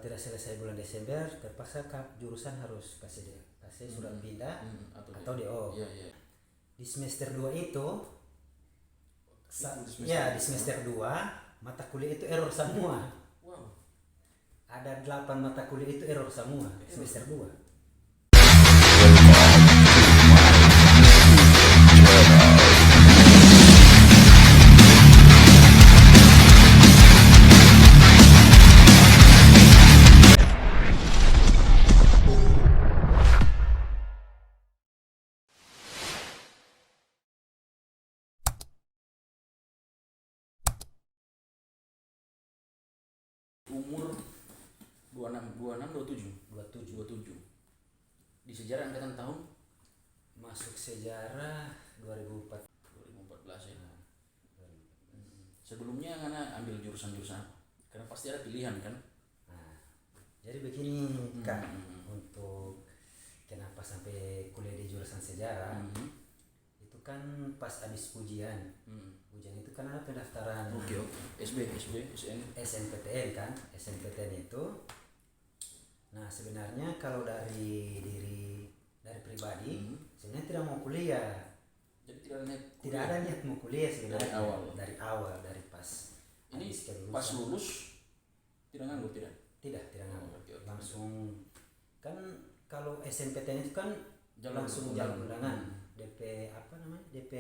tidak selesai bulan Desember terpaksa jurusan harus kasih surat pindah atau DO. Iya. Di semester 2 itu di semester 2 mata kuliah itu error semua. Wow. Ada 8 mata kuliah itu error semua semester 2. Umur 27. Di sejarah angkatan tahun Masuk sejarah 2014 ya. Sebelumnya karena ambil jurusan-jurusan apa? Karena pasti ada pilihan kan? Nah, jadi begini Kak, untuk kenapa sampai kuliah di jurusan sejarah, itu kan pas habis ujian. Ujian itu kan ada pendaftaran. Oke. SB, SN. SNPTN kan, SNPTN itu. Nah sebenarnya kalau dari pribadi, sebenarnya tidak mau kuliah. Jadi tidak Tidak ada niat mau kuliah sebenarnya. Dari awal dari pas. Ini kelulusan. pas lulus tidak nganggur tidak? Tidak nganggur. Oke. Langsung kan kalau SNPTN itu kan langsung jalur jalan undangan. DP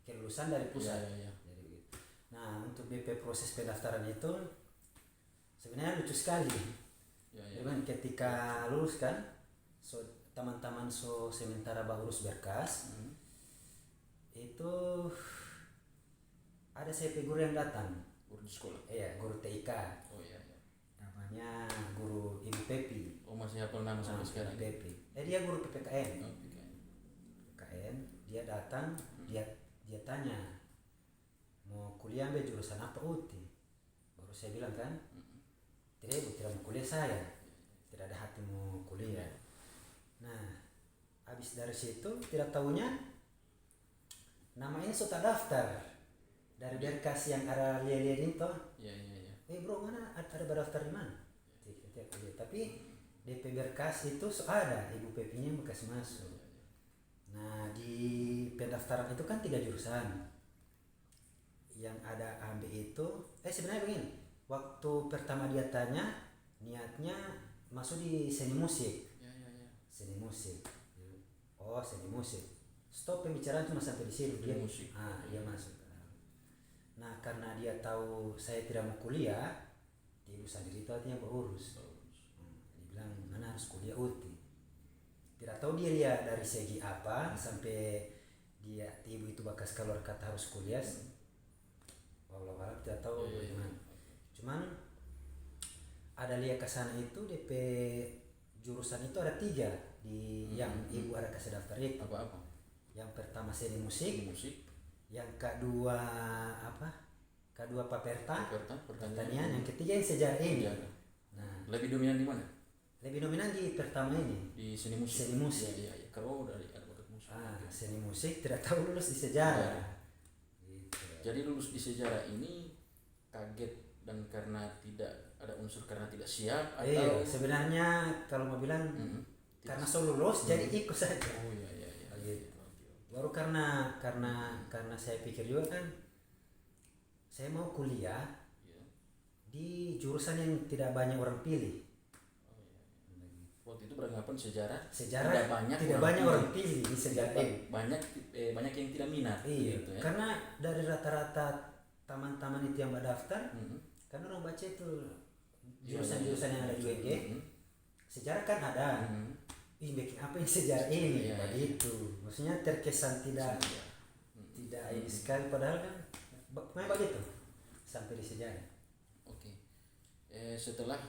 kelulusan dari pusat. Iya. Jadi gitu. Nah untuk DP proses pendaftaran itu sebenarnya lucu sekali. Cuman ketika lulus kan, teman-teman sementara urus berkas, itu ada CP guru yang datang. Guru di sekolah? Iya, guru TIK. Oh iya. Namanya guru Ibu Pepi. Oh masih hafal nama sampai sekarang? Pepi. Dia guru PPKN. Oh, PPKN, dia datang, dia tanya, mau kuliah ambil jurusan apa Uti? Baru saya bilang kan, tidak mau kuliah saya, tidak ada hati mau kuliah. Nah, habis dari situ tidak tahunya nama ini sudah daftar dari berkas yang ada lihat itu. Iya. Bro, mana ada berdaftar di mana? Tapi DP berkas itu ada, Ibu Pepinya bekas masuk. Nah, di pendaftaran itu kan 3 jurusan. Yang ada ambil itu, sebenarnya begini. Waktu pertama dia tanya, niatnya masuk di seni musik. Iya. Seni musik. Oh, seni musik. Stop pembicaraan cuma sampai di sini. Dia musik. Dia masuk. Nah, karena dia tahu saya tidak mau kuliah, ibu sendiri itu artinya berurus. Dia bilang, mana harus kuliah Uti. Tidak tahu dia lihat dari segi apa sampai dia ibu itu bakas keluar kata harus kuliah. Walau tidak tahu bagaimana. Cuman ada lihat ke sana itu DP jurusan itu ada 3 di yang ibu ada kasih daftar itu. Apa? Yang pertama seni musik. Yang kedua Paperta, pertanian. Yang ketiga yang sejarah ini. Nah, lebih dominan di mana? Lebih dominan di pertama ini. Di seni musik. Iya. Kalau dari bakat musik. Seni musik tidak tahu lulus di sejarah. Gitu. Jadi lulus di sejarah ini kaget dan karena tidak ada unsur karena tidak siap atau sebenarnya kalau mau bilang karena lulus jadi ikut saja. Oh iya. Gitu. Baru karena saya pikir juga kan saya mau kuliah di jurusan yang tidak banyak orang pilih. Waktu itu beranggapan sejarah tidak banyak orang pilih di sejarah. Banyak yang tidak minat. Iya. Gitu, ya? Karena dari rata-rata teman-teman itu yang berdaftar, kan orang baca itu jurusan-jurusan yang ada di UNJ, sejarah kan ada. Bikin apa yang sejarah ini? Begitu. Maksudnya terkesan tidak ini sekali, padahal kan memang begitu sampai di sejarah. Oke. Setelah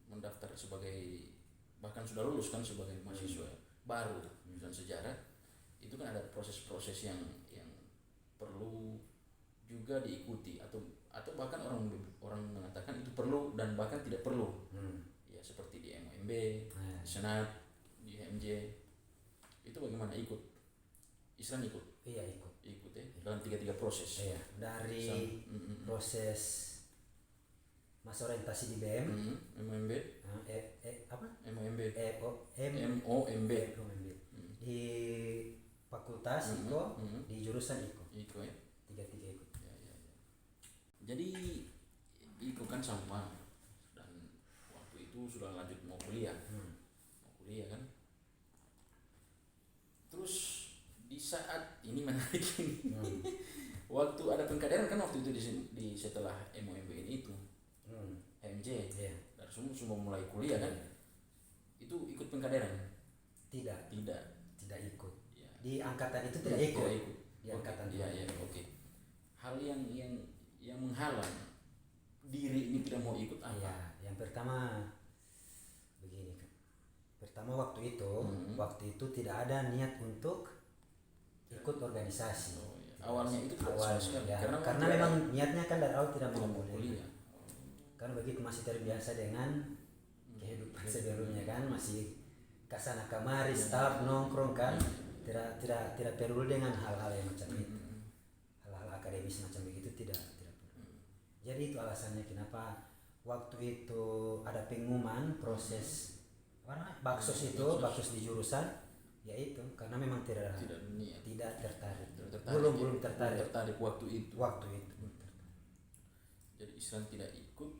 mendaftar sebagai bahkan sudah lulus kan sebagai mahasiswa baru jurusan sejarah, itu kan ada proses-proses yang perlu juga diikuti atau bahkan orang mengatakan itu perlu dan bahkan tidak perlu. Ya seperti di MOMB, Senat, di HMJ. Itu bagaimana ikut? Islam ikut? Iya, ikut ya dalam 3 proses. Iya, dari proses masa orientasi di BM. MOMB. Apa? MOMB. MOMB di fakultas Iko, di jurusan Iko. Iko ya. 3 Iko. Ya. Jadi Iko kan sama, dan waktu itu sudah lanjut mau kuliah. Mau kuliah kan. Terus di saat ini menarik ini. Waktu ada pengkaderan kan waktu itu di setelah MOMB ini itu. MJ. Iya. Dan semua mulai kuliah kan. Itu ikut pengkaderan? Tidak ikut. Ya. Di angkatan itu tidak ikut. Di angkatan ya, oke. Hal yang menghalang diri ini tidak mau ikut apa? Ya, yang pertama begini kan. Pertama waktu itu tidak ada niat untuk ikut organisasi. Oh, ya. Awalnya itu tidak sama ya, sekali. karena memang niatnya kan dari awal tidak mau kuliah. Karena begitu masih terbiasa dengan kehidupan sebelumnya kan, masih kasana kamari, staff nongkrong kan, tidak perlu dengan hal-hal yang macam itu, hal-hal akademis macam begitu tidak perlu. Jadi itu alasannya kenapa waktu itu ada pengumuman proses baksos di jurusan, yaitu karena memang tidak tertarik. Belum tertarik waktu itu. Jadi Islam tidak ikut,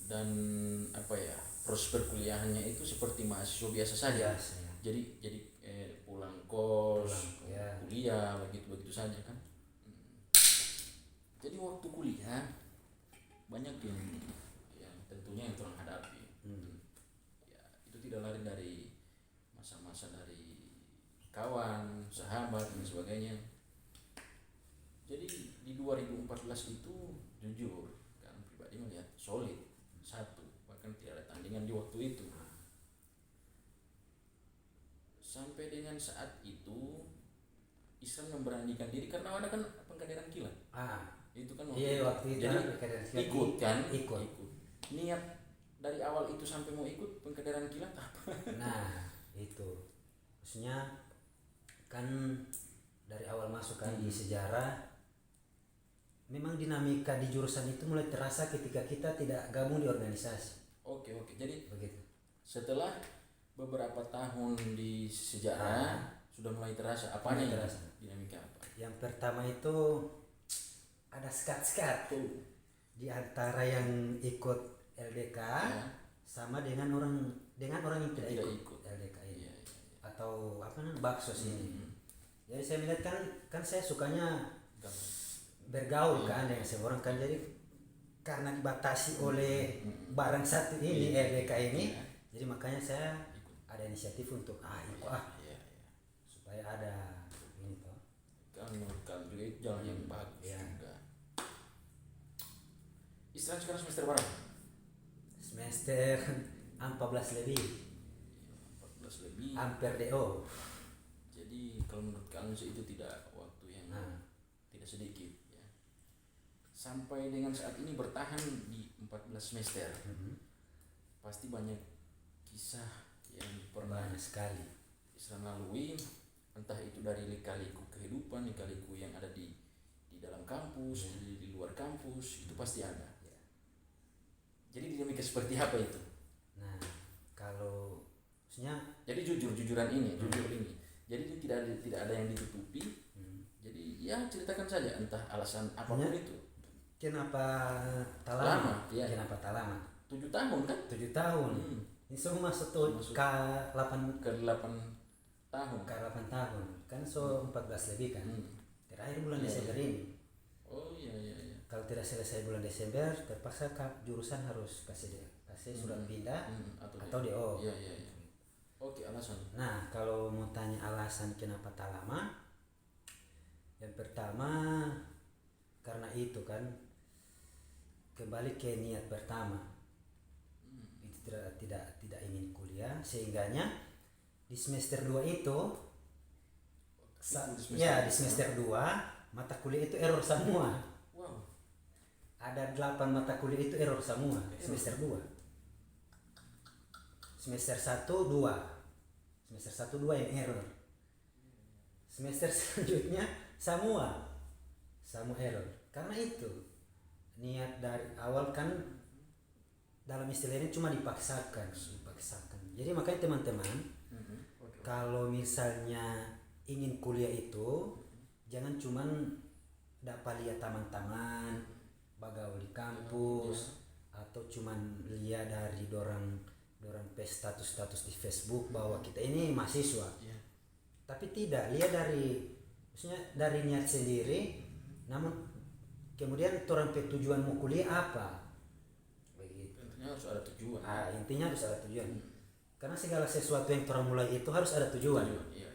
dan proses perkuliahannya itu seperti mahasiswa biasa saja. Jadi pulang kos, kuliah begitu saja kan. Jadi waktu kuliah banyak yang tentunya yang terang hadapi. Ya, itu tidak lain dari masa-masa dari kawan, sahabat dan sebagainya. Jadi di 2014 itu jujur kan pribadi melihat solid, bahkan tidak ada tandingan di waktu itu. Sampai dengan saat itu Islam memberanikan diri karena ada kan pengkaderan kilat. Itu kan waktu itu. Jadi ikut kan? Ikut. Niat dari awal itu sampai mau ikut pengkaderan kilat apa? Nah, itu. Maksudnya kan dari awal masuk kan di sejarah, memang dinamika di jurusan itu mulai terasa ketika kita tidak gabung di organisasi. Oke. Jadi begitu. Setelah beberapa tahun di sejarah sudah mulai terasa apanya ini? Dinamika apa? Yang pertama itu ada sekat-sekat di antara yang ikut LDK sama dengan orang yang tidak ikut LDK ini. Atau baksos ini. Jadi saya melihat kan saya sukanya bergaul kan dengan semua orang kan, jadi karena dibatasi oleh barang satu ini LDK ini, jadi makanya saya ada inisiatif untuk ikut supaya ada ini toh. Kan juga itu jalan yang bagus juga. Istilahnya sekarang semester berapa? Semester 14 lebih. 14 lebih. Hampir DO. Jadi kalau menurut kamu itu tidak waktu yang tidak sedikit ya. Sampai dengan saat ini bertahan di 14 semester. Pasti banyak kisah yang pernah sekali Islam lalui, entah itu dari lika-liku kehidupan, lika-liku yang ada di dalam kampus, di luar kampus, itu pasti ada. Jadi dinamika seperti apa itu? Nah, kalau maksudnya jadi jujur ini. Jadi tidak ada yang ditutupi. Jadi ya ceritakan saja entah alasan apapun itu. Kenapa Talama? Ya. Kenapa Talama? 7 tahun kan? 7 tahun. Ini semua masuk K8 tahun. K8 tahun. Kan 14 lebih kan. Terakhir bulan Desember ini. Oh iya. Kalau tidak selesai bulan Desember, terpaksa jurusan harus kasih surat pindah atau DO. Iya. Oke, alasan. Nah, kalau mau tanya alasan kenapa Talama, yang pertama karena itu kan kembali ke niat pertama. Itu tidak ingin kuliah, sehingganya di semester 2 itu di semester 2 mata kuliah itu error semua. Wow. Ada 8 mata kuliah itu error semua semester 2. Semester 1 2 yang error. Semester selanjutnya semua error. Karena itu niat dari awal kan dalam istilah ini cuma dipaksakan. Jadi makanya teman-teman, kalau misalnya ingin kuliah itu jangan cuman dapat lihat teman-teman bagaul di kampus atau cuman lihat dari dorang status di Facebook bahwa kita ini mahasiswa. Tapi tidak, lihat maksudnya dari niat sendiri, namun kemudian orang tujuan mau kuliah apa, begitu. Intinya harus ada tujuan. Intinya harus ada tujuan. Karena segala sesuatu yang orang mulai itu harus ada tujuan. Iya.